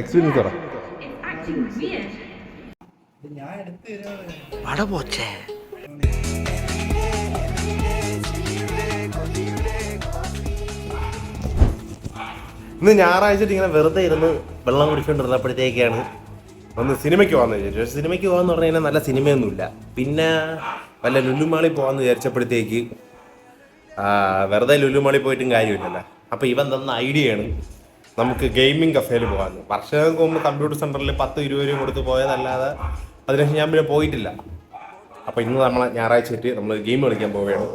Experience പറ. വട പോച്ചേ. ഇന്ന് ഞായറാഴ്ച ഇങ്ങനെ വെറുതെ ഇരുന്ന് വെള്ളം കുടിച്ചുകൊണ്ടിരുന്നപ്പോഴത്തേക്കാണ് ഒന്ന് സിനിമയ്ക്ക് പോകാമെന്ന് വിചാരിച്ചു. സിനിമയ്ക്ക് പോകാമെന്ന് പറഞ്ഞു കഴിഞ്ഞാൽ നല്ല സിനിമയൊന്നുമില്ല. പിന്നെ വല്ല ലുലുമാളി പോകാമെന്ന് വിചാരിച്ചപ്പോഴത്തേക്ക് വെറുതെ ലുലുമാളി പോയിട്ടും കാര്യമില്ലല്ലോ. അപ്പോൾ ഇവൻ തന്ന ഐഡിയയാണ് നമുക്ക് ഗെയിമിംഗ് കഫേയിൽ പോകാമെന്ന്. വർഷങ്ങൾക്ക് മുമ്പ് കമ്പ്യൂട്ടർ സെൻറ്ററിൽ 10-20 രൂപ കൊടുത്ത് പോയതല്ലാതെ അതിനുശേഷം ഞാൻ പിന്നെ പോയിട്ടില്ല. അപ്പോൾ ഇന്ന് നമ്മളെ ഞായറാഴ്ച ആയിട്ട് നമ്മൾ ഗെയിം കളിക്കാൻ പോവുകയാണ്.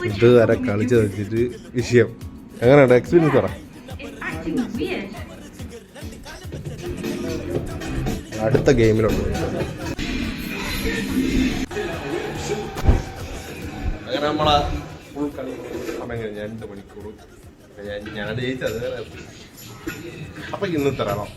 ഇതുവരെ കളിച്ച് വെച്ചിട്ട് വിഷയം എങ്ങനെയുണ്ട്? എക്സ്പീരിയൻസ് പറ. അടുത്ത ഗെയിമിലുണ്ട്. അങ്ങനെ നമ്മളെ ഫുൾ കളി സമയം 2 മണിക്കൂർ ഞാൻ ജയിച്ചത്. അപ്പൊ ഇന്ന് തരാം.